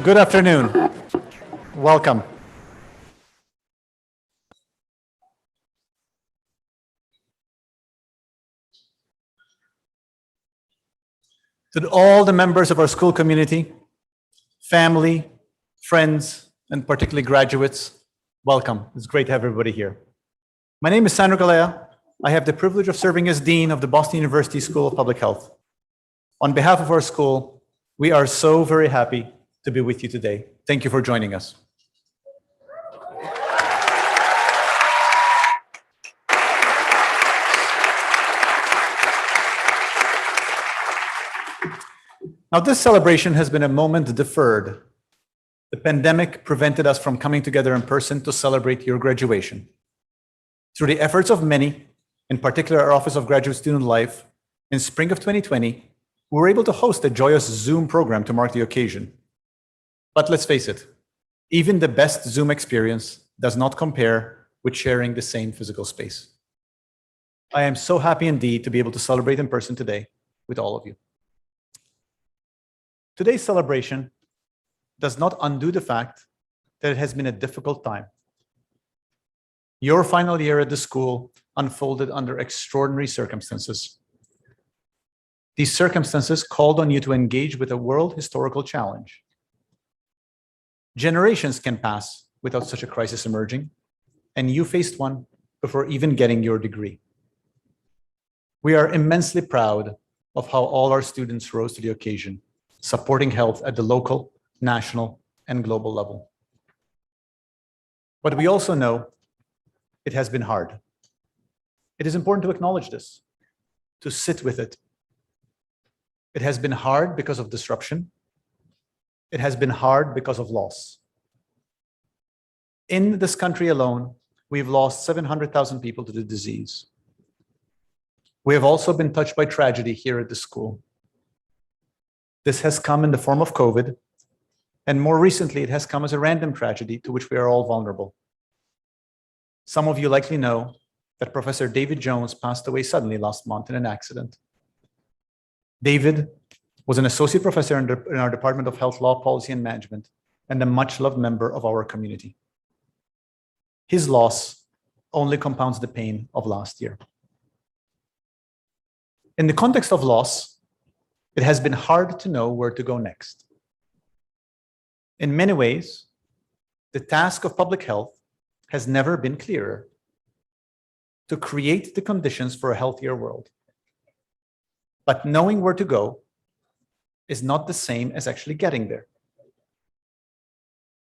Good afternoon. Welcome. To all the members of our school community, family, friends, and particularly graduates, welcome. It's great to have everybody here. My name is Dean Galea. I have the privilege of serving as Dean of the Boston University School of Public Health. On behalf of our school, we are so very happy to be with you today. Thank you for joining us. Now, this celebration has been a moment deferred. The pandemic prevented us from coming together in person to celebrate your graduation. Through the efforts of many, in particular our Office of Graduate Student Life, in spring of 2020, we were able to host a joyous Zoom program to mark the occasion. But let's face it, even the best Zoom experience does not compare with sharing the same physical space. I am so happy indeed to be able to celebrate in person today with all of you. Today's celebration does not undo the fact that it has been a difficult time. Your final year at the school unfolded under extraordinary circumstances. These circumstances called on you to engage with a world historical challenge. Generations can pass without such a crisis emerging, and you faced one before even getting your degree. We are immensely proud of how all our students rose to the occasion, supporting health at the local, national, and global level. But we also know it has been hard. It is important to acknowledge this, to sit with it. It has been hard because of disruption. It has been hard because of loss. In this country alone, we've lost 700,000 people to the disease. We have also been touched by tragedy here at the school. This has come in the form of COVID, and more recently, it has come as a random tragedy to which we are all vulnerable. Some of you likely know that Professor David Jones passed away suddenly last month in an accident. David was an associate professor in our Department of Health Law, Policy, and Management, and a much-loved member of our community. His loss only compounds the pain of last year. In the context of loss, it has been hard to know where to go next. In many ways, the task of public health has never been clearer: to create the conditions for a healthier world. But knowing where to go is not the same as actually getting there.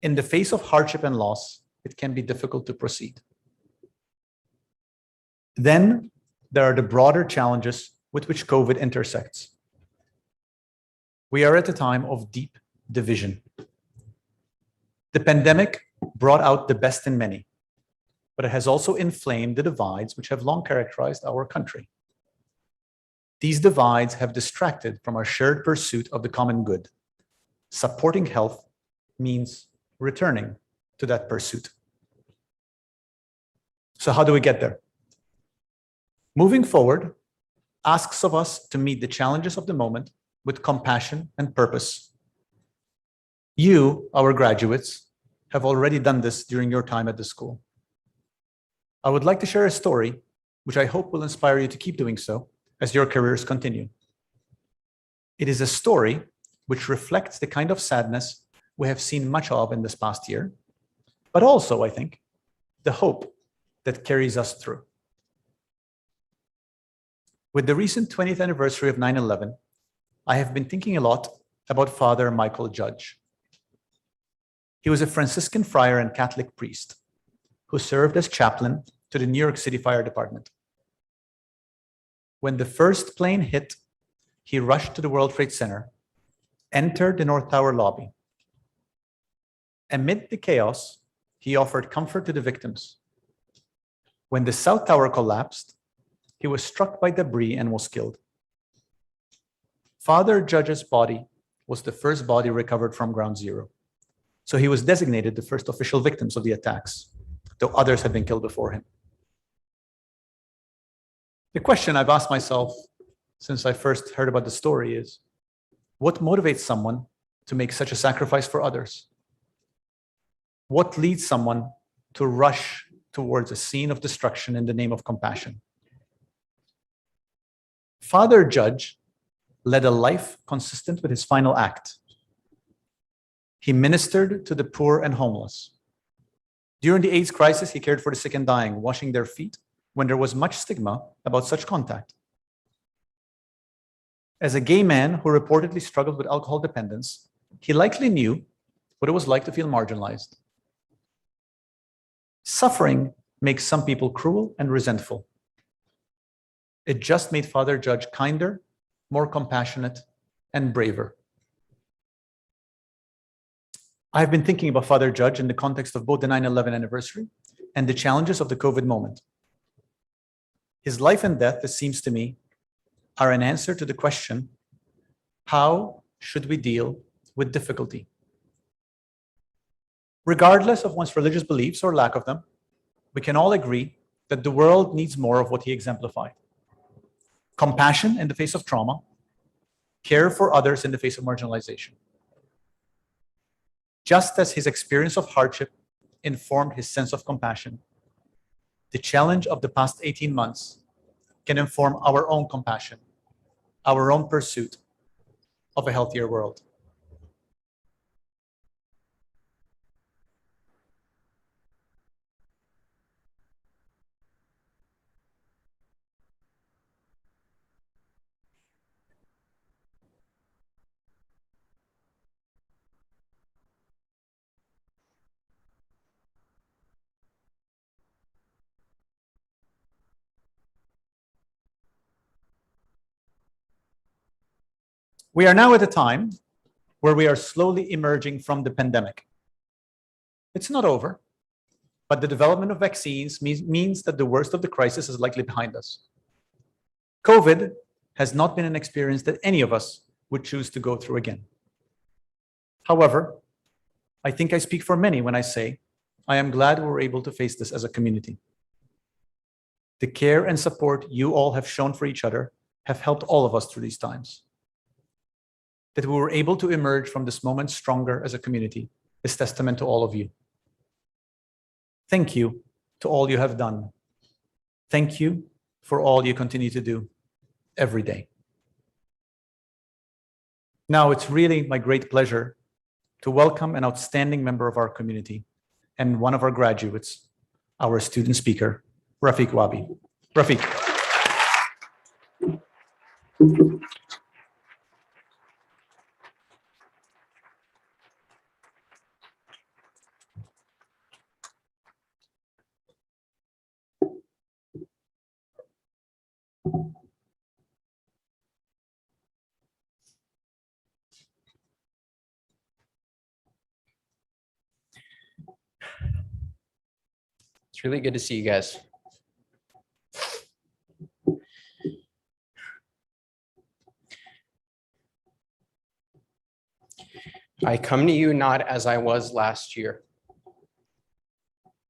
In the face of hardship and loss, it can be difficult to proceed. Then there are the broader challenges with which COVID intersects. We are at a time of deep division. The pandemic brought out the best in many, but it has also inflamed the divides which have long characterized our country. These divides have distracted from our shared pursuit of the common good. Supporting health means returning to that pursuit. So how do we get there? Moving forward asks of us to meet the challenges of the moment with compassion and purpose. You, our graduates, have already done this during your time at the school. I would like to share a story which I hope will inspire you to keep doing so as your careers continue. It is a story which reflects the kind of sadness we have seen much of in this past year, but also, I think, the hope that carries us through. With the recent 20th anniversary of 9/11, I have been thinking a lot about Father Michael Judge. He was a Franciscan friar and Catholic priest who served as chaplain to the New York City Fire Department. When the first plane hit, he rushed to the World Trade Center, entered the North Tower lobby. Amid the chaos, he offered comfort to the victims. When the South Tower collapsed, he was struck by debris and was killed. Father Judge's body was the first body recovered from Ground Zero, so he was designated the first official victims of the attacks, though others had been killed before him. The question I've asked myself since I first heard about the story is, what motivates someone to make such a sacrifice for others? What leads someone to rush towards a scene of destruction in the name of compassion? Father Judge led a life consistent with his final act. He ministered to the poor and homeless. During the AIDS crisis, he cared for the sick and dying, washing their feet when there was much stigma about such contact. As a gay man who reportedly struggled with alcohol dependence, he likely knew what it was like to feel marginalized. Suffering makes some people cruel and resentful. It just made Father Judge kinder, more compassionate, and braver. I've been thinking about Father Judge in the context of both the 9/11 anniversary and the challenges of the COVID moment. His life and death, it seems to me, are an answer to the question, how should we deal with difficulty? Regardless of one's religious beliefs or lack of them, we can all agree that the world needs more of what he exemplified. Compassion in the face of trauma, care for others in the face of marginalization. Just as his experience of hardship informed his sense of compassion, the challenge of the past 18 months can inform our own compassion, our own pursuit of a healthier world. We are now at a time where we are slowly emerging from the pandemic. It's not over, but the development of vaccines means that the worst of the crisis is likely behind us. COVID has not been an experience that any of us would choose to go through again. However, I think I speak for many when I say I am glad we were able to face this as a community. The care and support you all have shown for each other have helped all of us through these times. That we were able to emerge from this moment stronger as a community is testament to all of you. Thank you to all you have done. Thank you for all you continue to do every day. Now it's really my great pleasure to welcome an outstanding member of our community and one of our graduates, our student speaker, Rafiq Wabi. Rafiq. It's really good to see you guys. I come to you not as I was last year.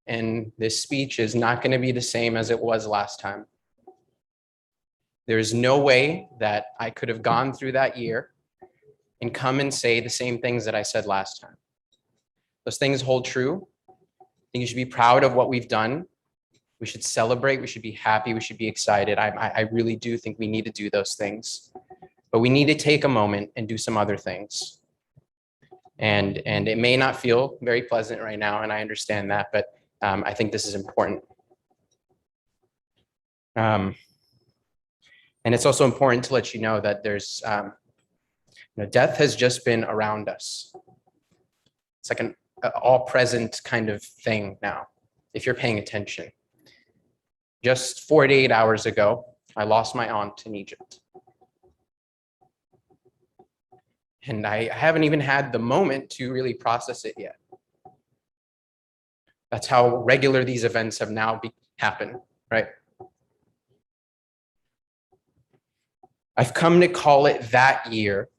And this speech is not going to be the same as it was last time. There's no way that I could have gone through that year and come and say the same things that I said last time. Those things hold true. I think you should be proud of what we've done. We should celebrate. We should be happy. We should be excited. I really do think we need to do those things. But we need to take a moment and do some other things. And it may not feel very pleasant right now, and I understand that, but I think this is important. And it's also important to let you know that there's, death has just been around us. It's like an all-present kind of thing now, if you're paying attention. Just 48 hours ago, I lost my aunt in Egypt. And I haven't even had the moment to really process it yet. That's how regular these events have now happened, right? I've come to call it that year,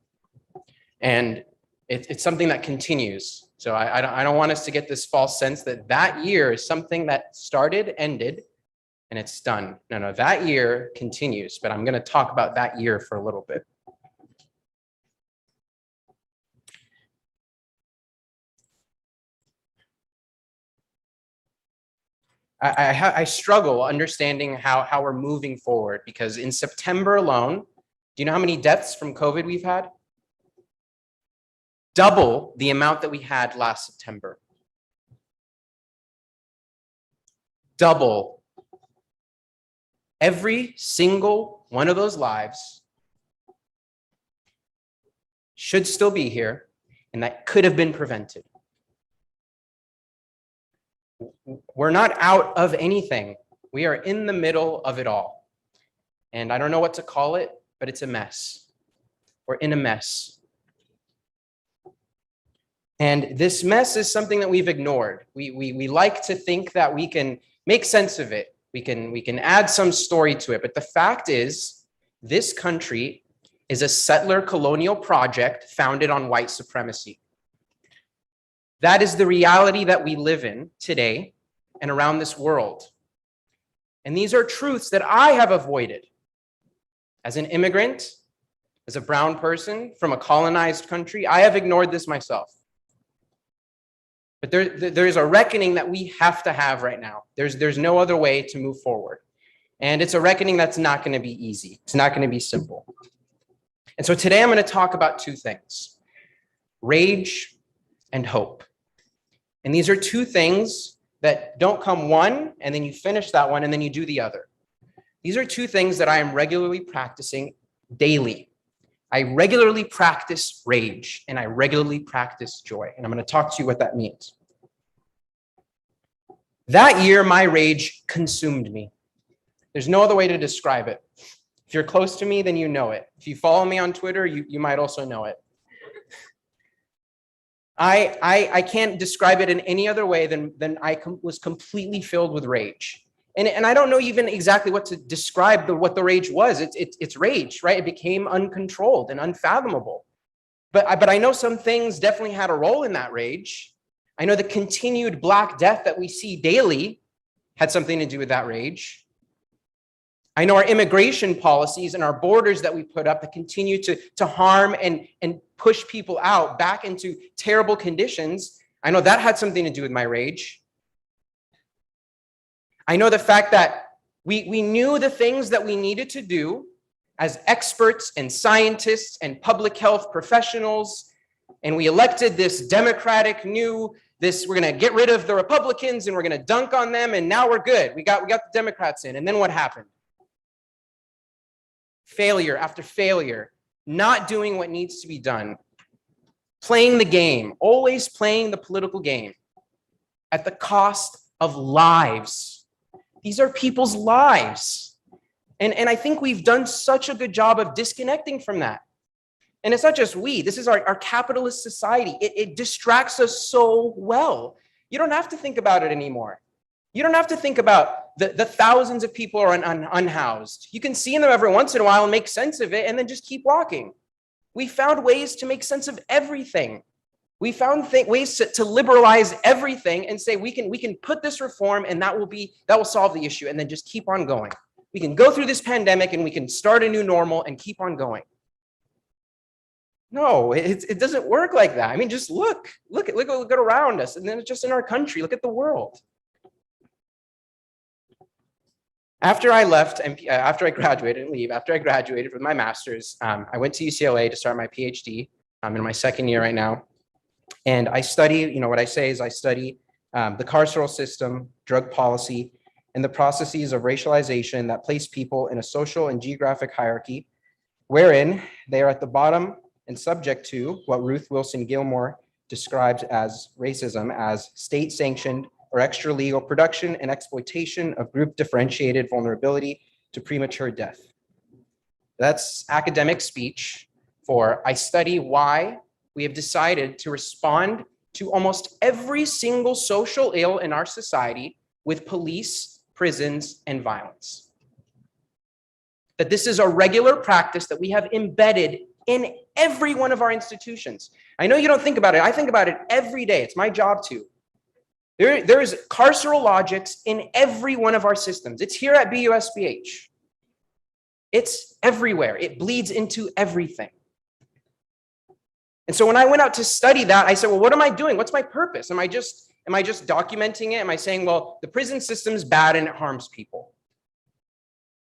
and it's something that continues. So I don't want us to get this false sense that that year is something that started, ended, and it's done. No, that year continues, but I'm going to talk about that year for a little bit. I struggle understanding how we're moving forward, because in September alone, do you know how many deaths from COVID we've had? Double the amount that we had last September. Double. Every single one of those lives should still be here, and that could have been prevented. We're not out of anything. We are in the middle of it all. And I don't know what to call it, but it's a mess. We're in a mess. And this mess is something that we've ignored. We like to think that we can make sense of it. We can add some story to it. But the fact is, this country is a settler colonial project founded on white supremacy. That is the reality that we live in today and around this world. And these are truths that I have avoided as an immigrant, as a brown person from a colonized country. I have ignored this myself. But there is a reckoning that we have to have right now. There's no other way to move forward. And it's a reckoning that's not going to be easy. It's not going to be simple. And so today I'm going to talk about two things: rage and hope. And these are two things that don't come one, and then you finish that one, and then you do the other. These are two things that I am regularly practicing daily. I regularly practice rage, and I regularly practice joy. And I'm going to talk to you what that means. That year, my rage consumed me. There's no other way to describe it. If you're close to me, then you know it. If you follow me on Twitter, you might also know it. I can't describe it in any other way than I was completely filled with rage. And I don't know even exactly what to describe what the rage was. It's rage, right? It became uncontrolled and unfathomable. But I know some things definitely had a role in that rage. I know the continued Black death that we see daily had something to do with that rage. I know our immigration policies and our borders that we put up that continue to harm and push people out back into terrible conditions. I know that had something to do with my rage. I know the fact that we knew the things that we needed to do as experts and scientists and public health professionals, and we elected this democratic we're going to get rid of the Republicans and we're going to dunk on them, and now we're good. We got the Democrats in. And then what happened? Failure after failure, not doing what needs to be done, playing the game, always playing the political game at the cost of lives. These are people's lives. And I think we've done such a good job of disconnecting from that. And it's not just we, this is our capitalist society. It distracts us so well. You don't have to think about it anymore. You don't have to think about the thousands of people who are unhoused. You can see them every once in a while and make sense of it and then just keep walking. We found ways to make sense of everything. We found ways to liberalize everything and say we can put this reform and that will solve the issue, and then just keep on going. We can go through this pandemic and we can start a new normal and keep on going. No, it doesn't work like that. I mean, just look around us, and then it's just in our country. Look at the world. After I left, and after I graduated with my master's, I went to UCLA to start my PhD. I'm in my second year right now. And I study, what I say is I study the carceral system, drug policy, and the processes of racialization that place people in a social and geographic hierarchy, wherein they are at the bottom and subject to what Ruth Wilson Gilmore describes as racism, as state-sanctioned or extra-legal production and exploitation of group-differentiated vulnerability to premature death. That's academic speech for I study why we have decided to respond to almost every single social ill in our society with police, prisons, and violence. That this is a regular practice that we have embedded in every one of our institutions. I know you don't think about it. I think about it every day. It's my job to. There is carceral logics in every one of our systems. It's here at BUSBH. It's everywhere. It bleeds into everything. And so when I went out to study that, I said, well, what am I doing? What's my purpose? Am I just Am I just documenting it? Am I saying, well, the prison system's bad and it harms people?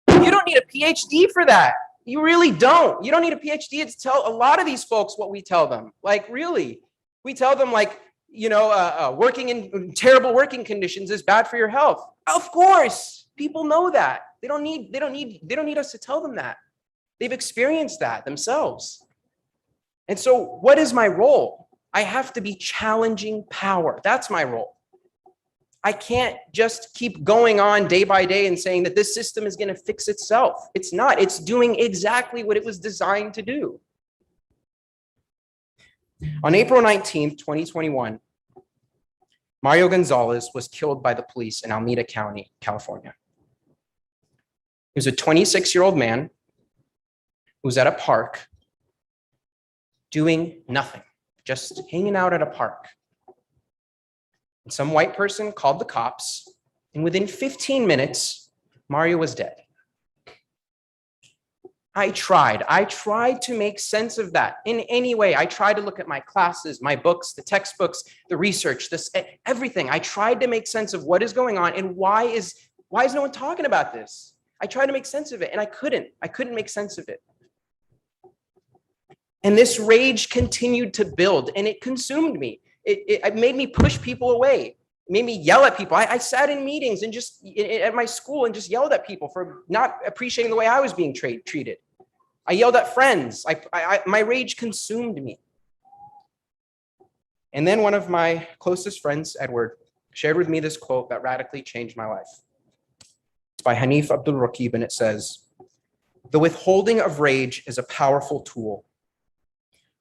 You don't need a PhD for that. You really don't. You don't need a PhD to tell a lot of these folks what we tell them. Like, really, we tell them like, working in terrible working conditions is bad for your health. Of course, people know that. They don't need us to tell them that. They've experienced that themselves. And so what is my role? I have to be challenging power. That's my role. I can't just keep going on day by day and saying that this system is going to fix itself. It's not. It's doing exactly what it was designed to do. On April 19th, 2021, Mario Gonzalez was killed by the police in Alameda County, California. He was a 26-year-old man who was at a park doing nothing, just hanging out at a park. And some white person called the cops, and within 15 minutes, Mario was dead. I tried to make sense of that in any way. I tried to look at my classes, my books, the textbooks, the research, everything. I tried to make sense of what is going on and why is no one talking about this? I tried to make sense of it and I couldn't make sense of it. And this rage continued to build and it consumed me. It made me push people away. It made me yell at people. I sat in meetings and just at my school and just yelled at people for not appreciating the way I was being treated. I yelled at friends. My rage consumed me. And then one of my closest friends, Edward, shared with me this quote that radically changed my life. It's by Hanif Abdul Rakib, and it says, "The withholding of rage is a powerful tool,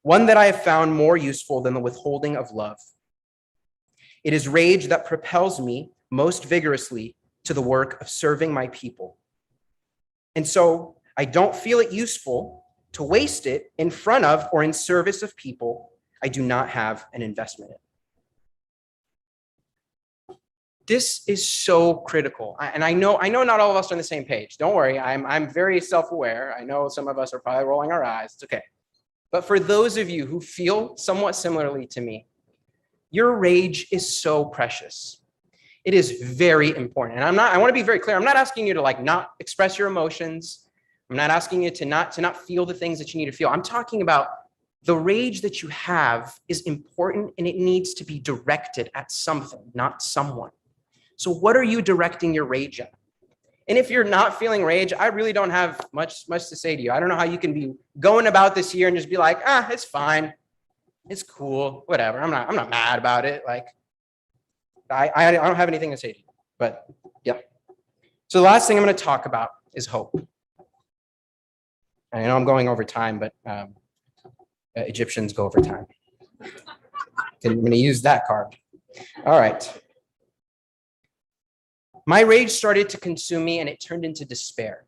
one that I have found more useful than the withholding of love. It is rage that propels me most vigorously to the work of serving my people. And so I don't feel it useful to waste it in front of or in service of people I do not have an investment in." This is so critical. And I know not all of us are on the same page. Don't worry, I'm very self-aware. I know some of us are probably rolling our eyes. It's okay. But for those of you who feel somewhat similarly to me, your rage is so precious. It is very important. And I want to be very clear. I'm not asking you to like not express your emotions. I'm not asking you to not feel the things that you need to feel. I'm talking about the rage that you have is important and it needs to be directed at something, not someone. So what are you directing your rage at? And if you're not feeling rage, I really don't have much to say to you. I don't know how you can be going about this year and just be like, it's fine. It's cool, whatever. I'm not mad about it. Like, I don't have anything to say to you, but yeah. So the last thing I'm going to talk about is hope. I know I'm going over time, but Egyptians go over time. I'm going to use that card. All right. My rage started to consume me and it turned into despair.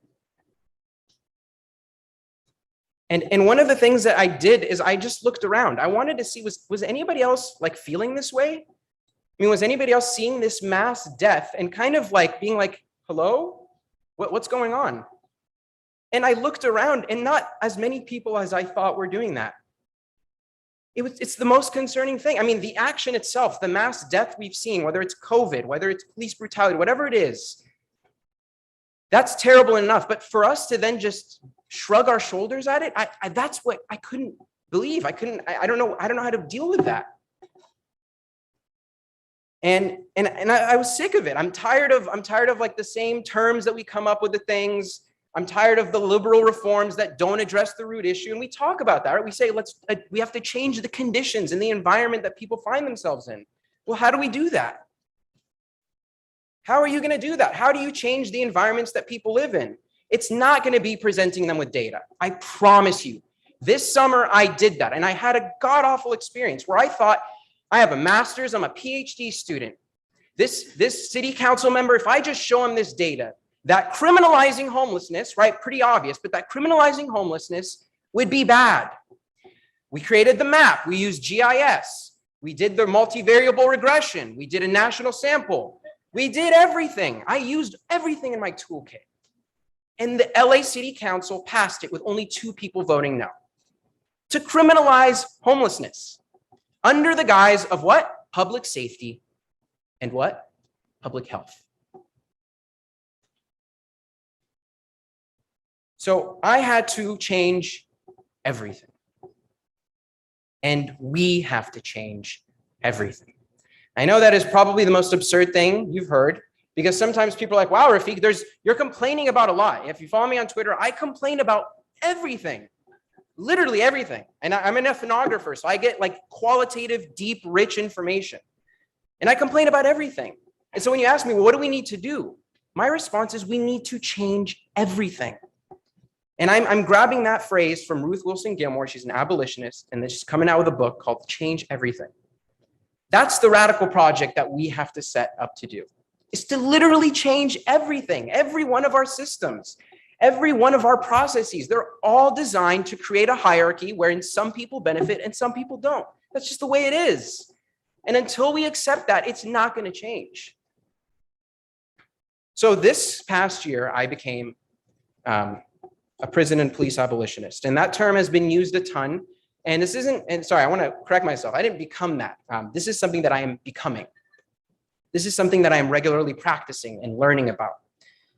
And one of the things that I did is I just looked around. I wanted to see, was anybody else like feeling this way? I mean, was anybody else seeing this mass death and kind of like being like, hello, what's going on? And I looked around and not as many people as I thought were doing that. It's the most concerning thing. I mean, the action itself, the mass death we've seen, whether it's COVID, whether it's police brutality, whatever it is, that's terrible enough. But for us to then just shrug our shoulders at it, that's what I couldn't believe. I don't know how to deal with that. And I was sick of it. I'm tired of like the same terms that we come up with the things. I'm tired of the liberal reforms that don't address the root issue. And we talk about that, right? We say, we have to change the conditions and the environment that people find themselves in. Well, how do we do that? How are you going to do that? How do you change the environments that people live in? It's not going to be presenting them with data. I promise you. This summer, I did that. And I had a god-awful experience where I thought, I have a master's, I'm a PhD student. This city council member, if I just show him this data, that criminalizing homelessness, right, pretty obvious, but that criminalizing homelessness would be bad. We created the map. We used GIS. We did the multivariable regression. We did a national sample. We did everything. I used everything in my toolkit. And the LA City Council passed it with only 2 people voting no. To criminalize homelessness under the guise of what? Public safety. and what? Public health. So I had to change everything. And we have to change everything. I know that is probably the most absurd thing you've heard, because sometimes people are like, wow, Rafiq, you're complaining about a lot. If you follow me on Twitter, I complain about everything, literally everything. And I'm an ethnographer, so I get like qualitative, deep, rich information. And I complain about everything. And so when you ask me, well, what do we need to do? My response is we need to change everything. And I'm grabbing that phrase from Ruth Wilson Gilmore. She's an abolitionist, and she's coming out with a book called Change Everything. That's the radical project that we have to set up to do, is to literally change everything, every one of our systems, every one of our processes. They're all designed to create a hierarchy wherein some people benefit and some people don't. That's just the way it is. And until we accept that, it's not going to change. So this past year, I became a prison and police abolitionist. And that term has been used a ton. And this isn't, and sorry, I want to correct myself. I didn't become that. This is something that I am becoming. This is something that I am regularly practicing and learning about.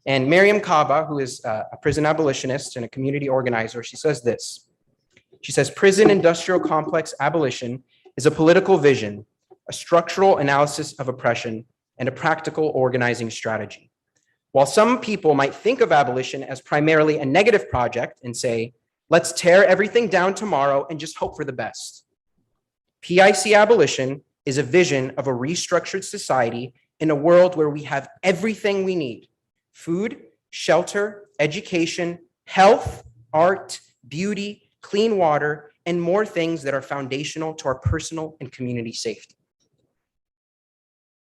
And Miriam Kaba, who is a prison abolitionist and a community organizer, she says this. She says, prison industrial complex abolition is a political vision, a structural analysis of oppression, and a practical organizing strategy. While some people might think of abolition as primarily a negative project and say, let's tear everything down tomorrow and just hope for the best, PIC abolition is a vision of a restructured society in a world where we have everything we need: food, shelter, education, health, art, beauty, clean water, and more things that are foundational to our personal and community safety.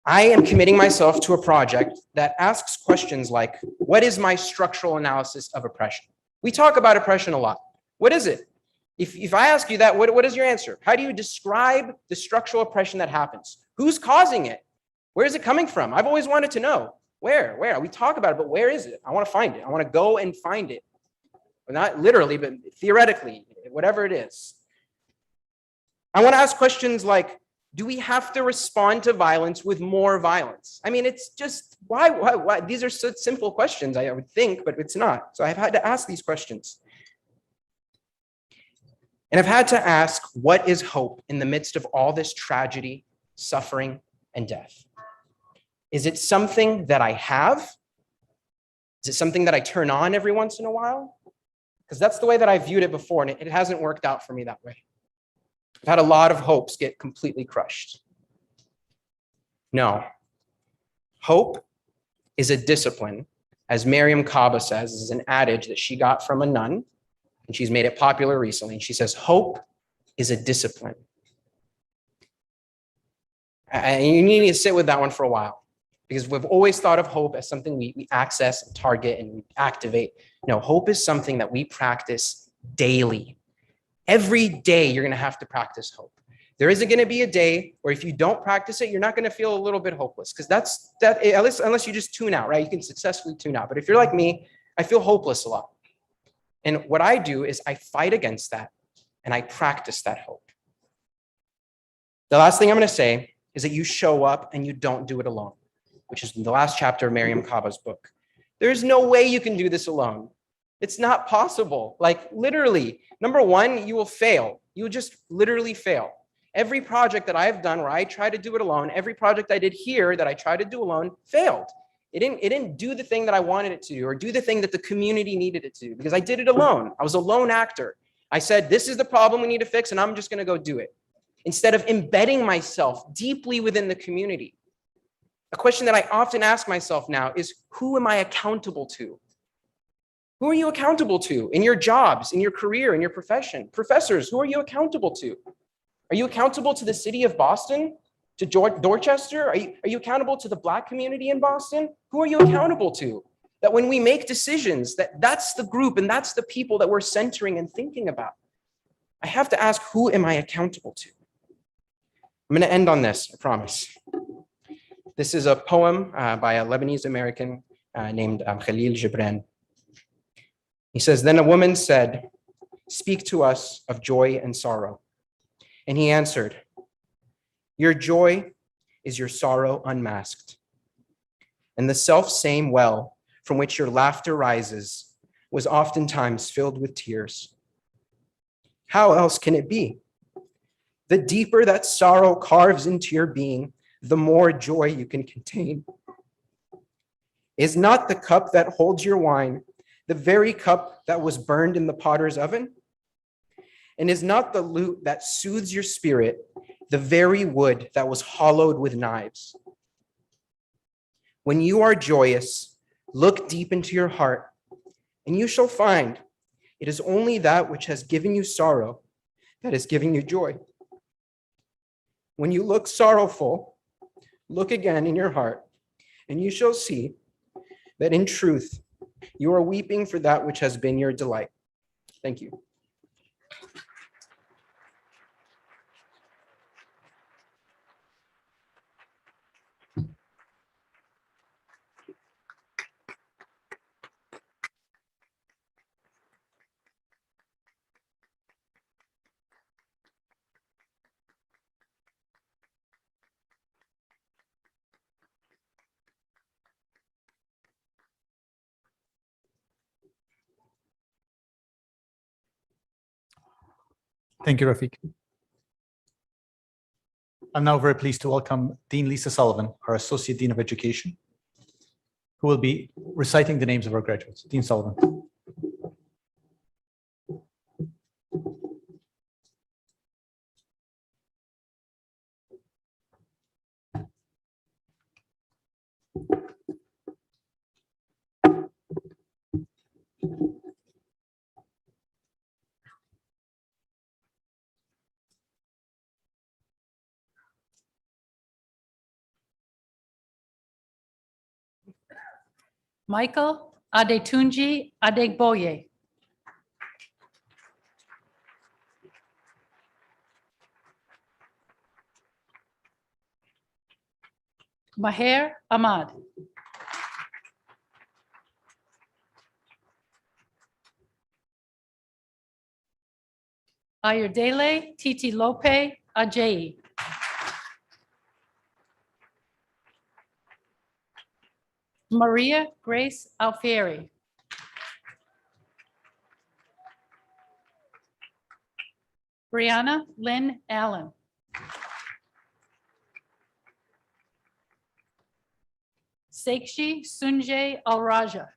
I am committing myself to a project that asks questions like, what is my structural analysis of oppression? We talk about oppression a lot. What is it? If I ask you that, what is your answer? How do you describe the structural oppression that happens? Who's causing it? Where is it coming from? I've always wanted to know. Where? We talk about it, but where is it? I want to find it. I want to go and find it. Not literally, but theoretically, whatever it is. I want to ask questions like, do we have to respond to violence with more violence? I mean, it's just, why? These are such simple questions, I would think, but it's not. So I've had to ask these questions. And I've had to ask, what is hope in the midst of all this tragedy, suffering, and death? Is it something that I have? Is it something that I turn on every once in a while? Because that's the way that I viewed it before, and it hasn't worked out for me that way. I've had a lot of hopes get completely crushed. No. Hope is a discipline, as Miriam Kaba says. This is an adage that she got from a nun, and she's made it popular recently. And she says, hope is a discipline. And you need to sit with that one for a while, because we've always thought of hope as something we access and target and we activate. No, hope is something that we practice daily. Every day you're going to have to practice hope. There isn't going to be a day where if you don't practice it, you're not going to feel a little bit hopeless, because at least unless you just tune out, right? You can successfully tune out. But if you're like me, I feel hopeless a lot. And what I do is I fight against that and I practice that hope. The last thing I'm going to say is that you show up and you don't do it alone, which is the last chapter of Miriam Kaba's book. There's no way you can do this alone. It's not possible. Like literally, number one, you will fail. You will just literally fail. Every project that I've done where I try to do it alone, every project I did here that I tried to do alone failed. It didn't do the thing that I wanted it to do or do the thing that the community needed it to do, because I did it alone. I was a lone actor. I said, this is the problem we need to fix, and I'm just going to go do it, instead of embedding myself deeply within the community. A question that I often ask myself now is, who am I accountable to? Who are you accountable to in your jobs, in your career, in your profession? Professors, who are you accountable to? Are you accountable to the city of Boston, to Dorchester? Are you accountable to the Black community in Boston? Who are you accountable to? That when we make decisions, that's the group and that's the people that we're centering and thinking about. I have to ask, who am I accountable to? I'm going to end on this, I promise. This is a poem by a Lebanese American named Khalil Gibran. He says, then a woman said, speak to us of joy and sorrow. And he answered, your joy is your sorrow unmasked. And the self-same well from which your laughter rises was oftentimes filled with tears. How else can it be? The deeper that sorrow carves into your being, the more joy you can contain. Is not the cup that holds your wine the very cup that was burned in the potter's oven? And is not the lute that soothes your spirit the very wood that was hollowed with knives? When you are joyous, look deep into your heart, and you shall find it is only that which has given you sorrow that is giving you joy. When you look sorrowful, look again in your heart, and you shall see that in truth, you are weeping for that which has been your delight. Thank you. Thank you, Rafiq. I'm now very pleased to welcome Dean Lisa Sullivan, our Associate Dean of Education, who will be reciting the names of our graduates. Dean Sullivan. Michael Adetunji Adegboye. Maher Ahmad. Ayerdele Titi Lope Ajayi. Maria Grace Alfieri. Brianna Lynn Allen. Sekshi Sunjay Alraja.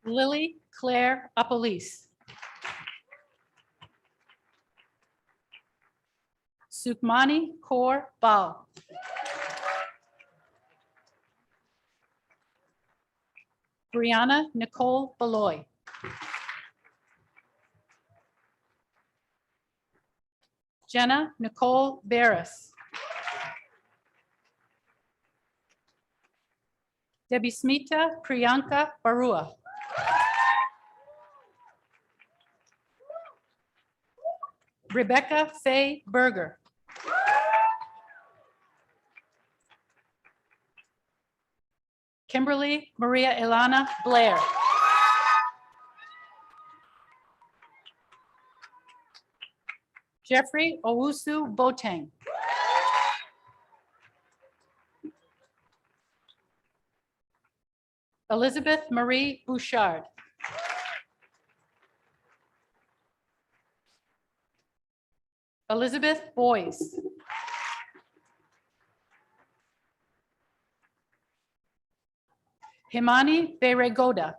Lily Claire Apolis. Sukmani Kaur Bal. Brianna Nicole Beloy. Jenna Nicole Barris. Debismita Priyanka Barua. Rebecca Faye Berger. Kimberly Maria Ilana Blair. Jeffrey Owusu Boateng. Elizabeth Marie Bouchard. Elizabeth Boyce. Himani Beregoda.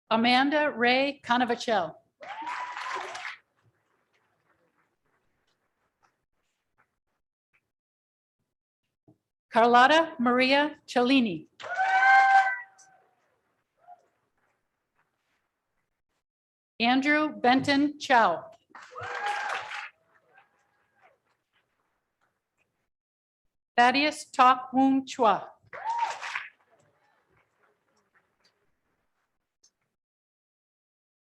Amanda Ray Canavachel. Carlotta Maria Cellini. Andrew Benton Chow. Thaddeus Tok Woon Chua.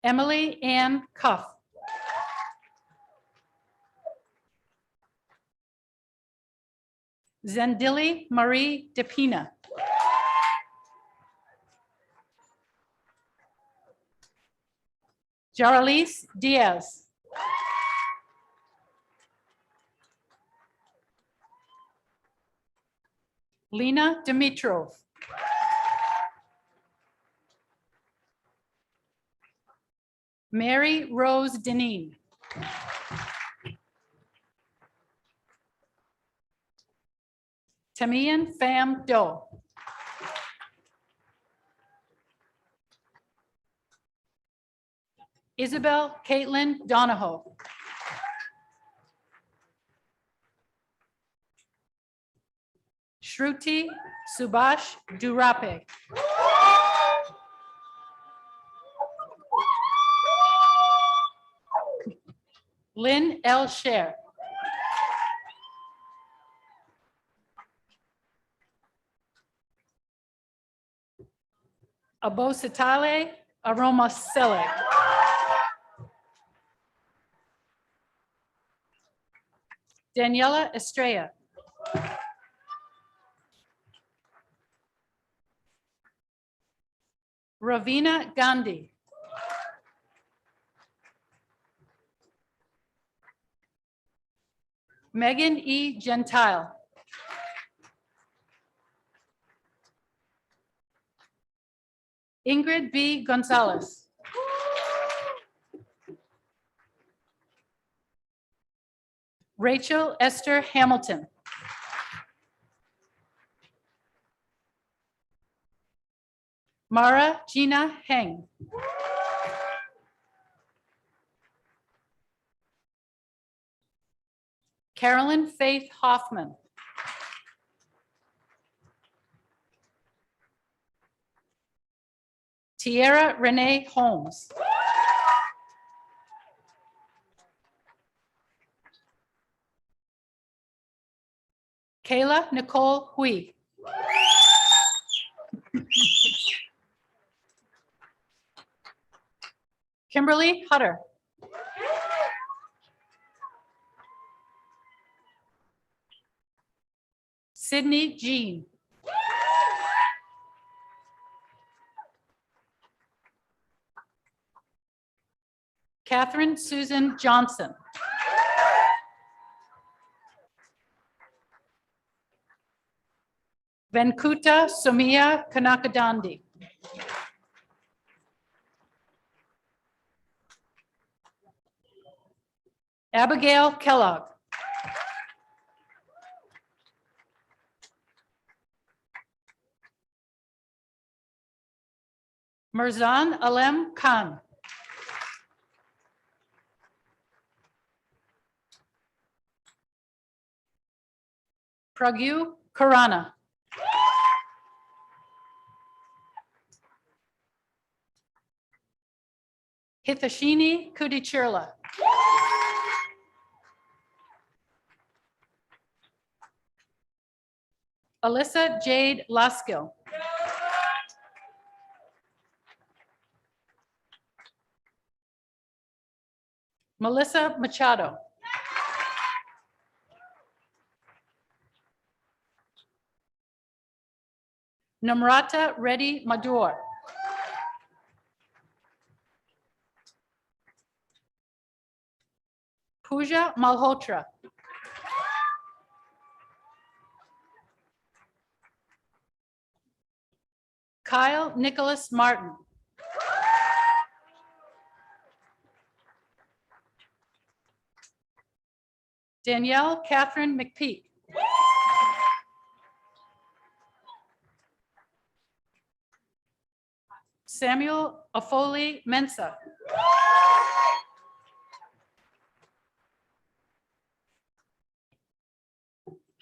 Emily Ann Cuff. Zendili Marie DePina. Jarlis Diaz. Lena Dimitrov. Mary Rose Deneen. Tamian Pham Do. Isabel Caitlin Donahoe. Shruti Subhash Durape. Lynn L. Sher. Abositale Aromacele. Daniela Estrella. Ravina Gandhi. Megan E. Gentile. Ingrid B. Gonzalez. Rachel Esther Hamilton. Mara Gina Heng. Carolyn Faith Hoffman. Tierra Renee Holmes. Kayla Nicole Hui. Kimberly Hutter. Sydney Jean. Catherine Susan Johnson. Venkuta Somia Kanakadandi. Abigail Kellogg. Mirzan Alem Khan. Pragyu Karana. Hitashini Kudichirla. Alyssa Jade Laskill. Melissa Machado. Namrata Reddy Madur. Pooja Malhotra. Kyle Nicholas Martin. Danielle Catherine McPeak. Samuel Afoli Mensa.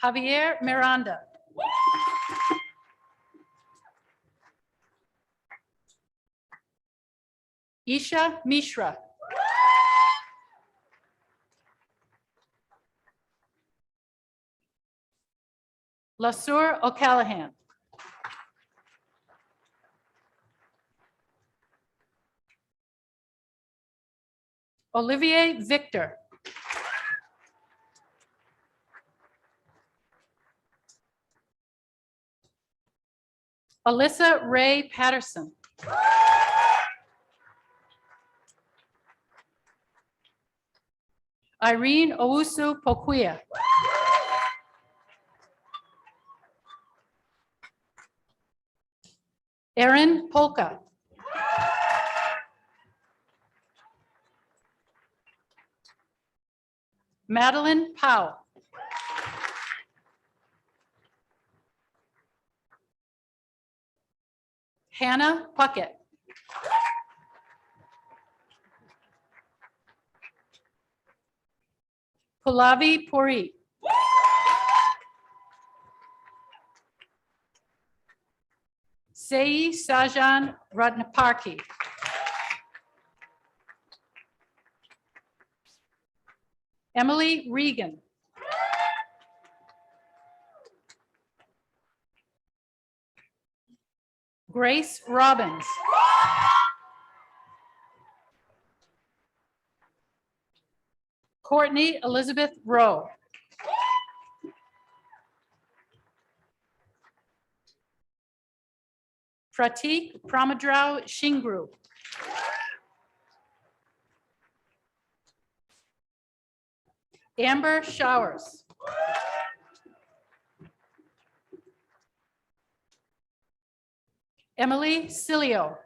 Javier Miranda. Isha Mishra. Lasur O'Callahan. Olivier Victor. Alyssa Ray Patterson. Irene Owusu Pokuya. Erin Polka. Madeline Powell. Hannah Puckett. Pallavi Puri. Sei Sajan Ratnaparki. Emily Regan. Grace Robbins. Courtney Elizabeth Rowe. Pratik Pramadrau Shingru. Amber Showers. Emily Cilio.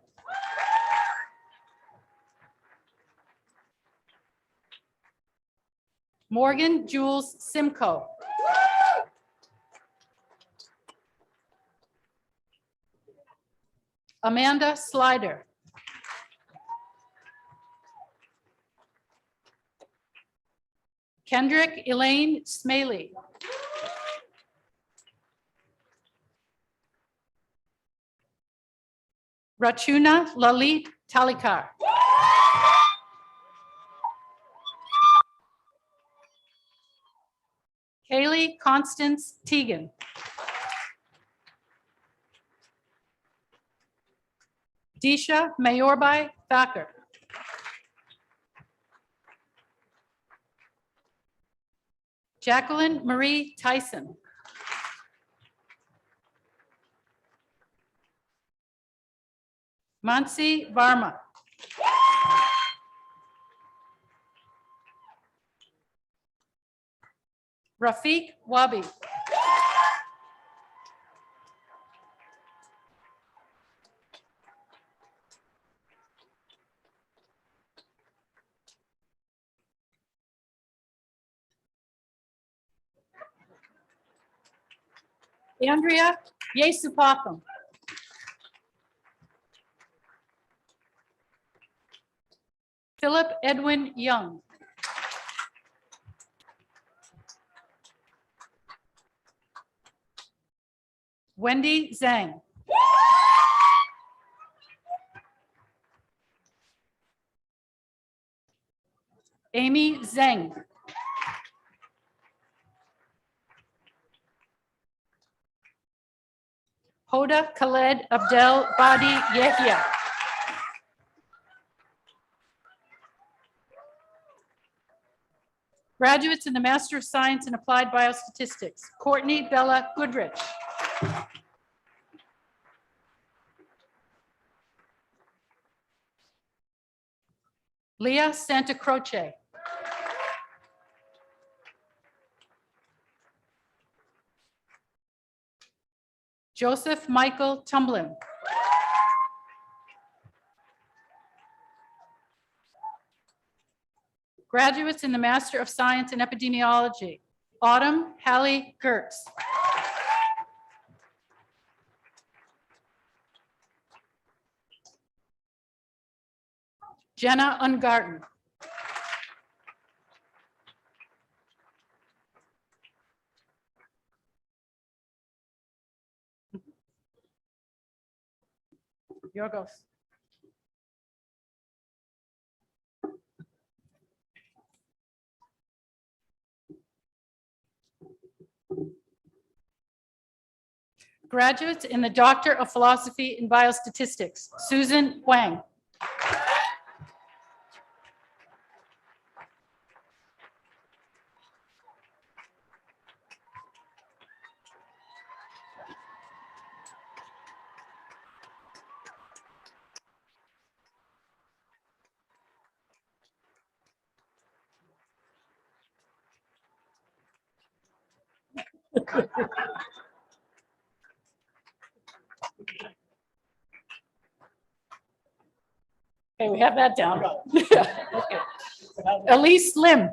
Morgan Jules Simcoe. Amanda Slider. Kendrick Elaine Smaley. Rachuna Lalit Talikar. Kaylee Constance Teagan. Disha Mayorbai Thacker. Jacqueline Marie Tyson. Mansi Varma. Rafiq Wabi. Andrea Yesupakam. Philip Edwin Young. Wendy Zhang. Amy Zhang. Hoda Khaled Abdel Badi Yehya. Graduates in the Master of Science in Applied Biostatistics, Courtney Bella Goodrich. Leah Santa Croce. Joseph Michael Tumblin. Graduates in the Master of Science in Epidemiology, Autumn Hallie Gertz. Jenna Ungarten. Yorgos. Graduates in the Doctor of Philosophy in Biostatistics, Susan Wang. Okay, we have that down. Okay. Elise Lim.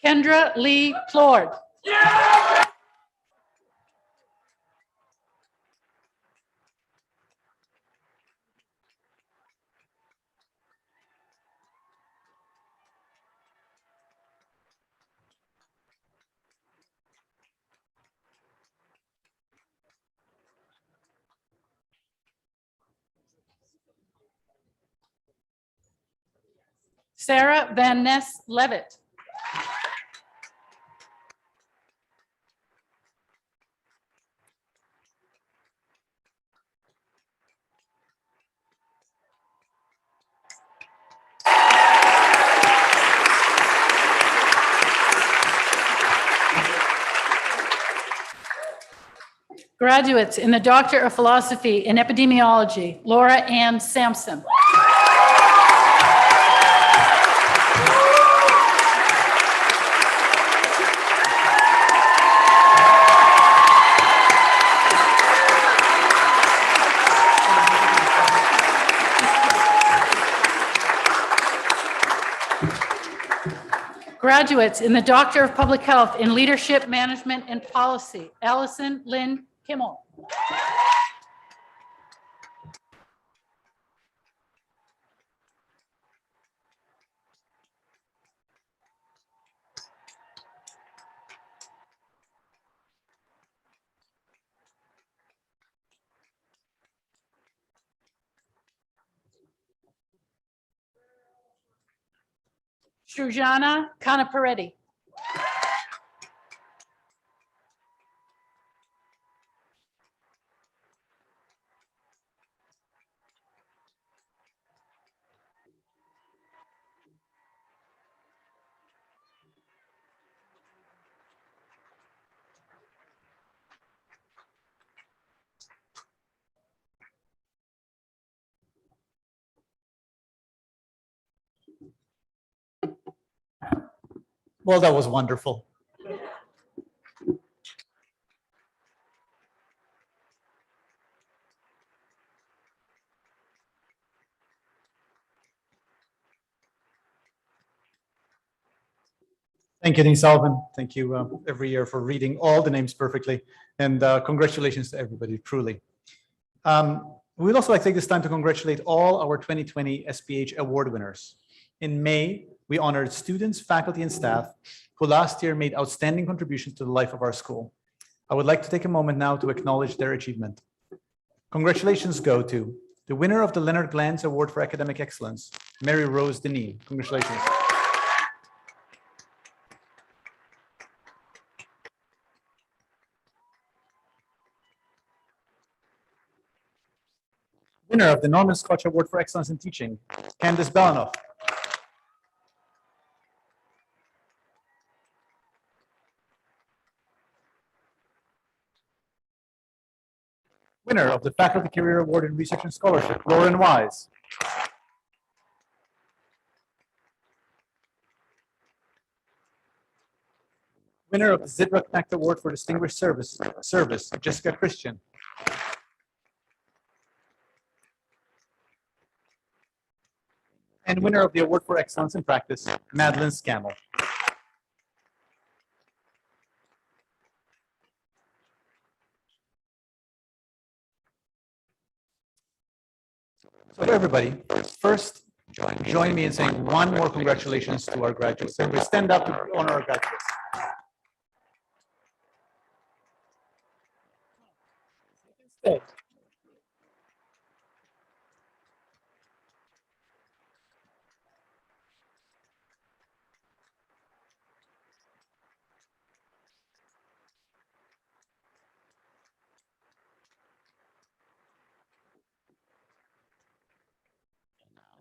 Kendra Lee Plord. Sarah Van Ness Levitt. Graduates in the Doctor of Philosophy in Epidemiology, Laura Ann Sampson. Graduates in the Doctor of Public Health in Leadership, Management, and Policy, Allison Lynn Kimmel. Shrujana Kanapareddy. Well, that was wonderful. Thank you, Dean Sullivan. Thank you every year for reading all the names perfectly. And congratulations to everybody, truly. We'd also like to take this time to congratulate all our 2020 SPH award winners. In May, we honored students, faculty, and staff who last year made outstanding contributions to the life of our school. I would like to take a moment now to acknowledge their achievement. Congratulations go to the winner of the Leonard Glantz Award for Academic Excellence, Mary Rose Denis. Congratulations. Winner of the Norman Scotch Award for Excellence in Teaching, Candice Belanoff. Winner of the Faculty Career Award in Research and Scholarship, Lauren Wise. Winner of the Zidra Knacht Award for Distinguished Service, Jessica Christian. And winner of the Award for Excellence in Practice, Madeline Scammell. So everybody, first join me in saying one more congratulations to our graduates. And we stand up to honor our graduates. Stay.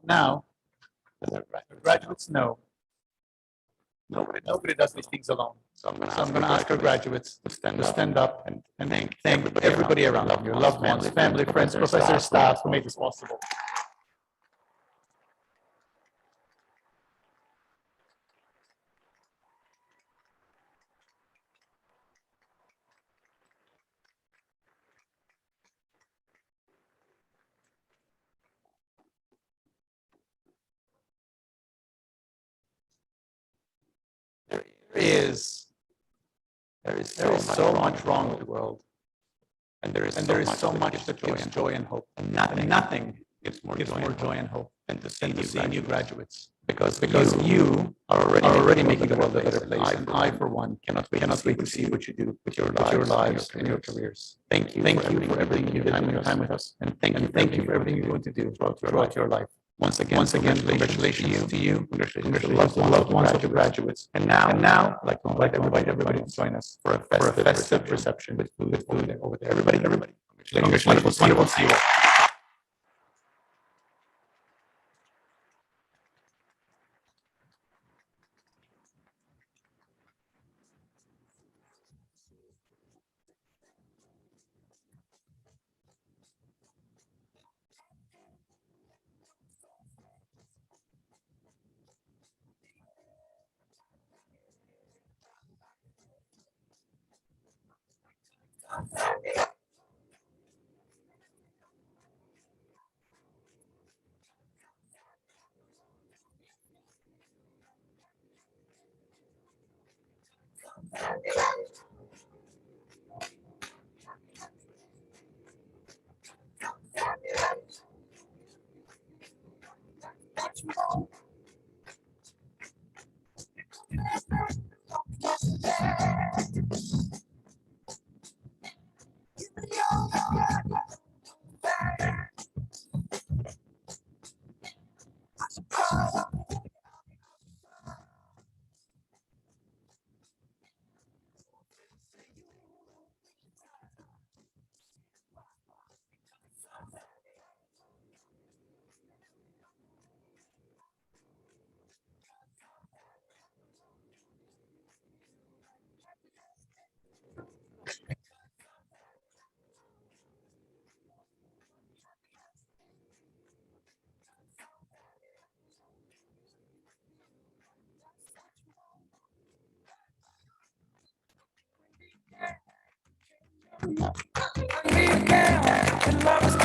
Now, Graduates, no. Nobody does these things alone. So I'm going to ask our graduates to stand up and thank everybody around them, your loved ones, family, friends, professors, staff who made this possible. There is so much wrong with the world. And there is so much that gives joy and hope. And nothing gives more joy and hope than to see new graduates. Because you are already making the world a better place. And I, for one, cannot wait to see what you do with your lives and your careers. Thank you for everything you did in your time with us. And thank you for everything you're going to do throughout your life. Once again, congratulations to you. Congratulations to the loved ones of the graduates. And now, I'd like to invite everybody to join us for a festive reception with food over there. Everybody. Congratulations. Wonderful to see you all. Me again, and love is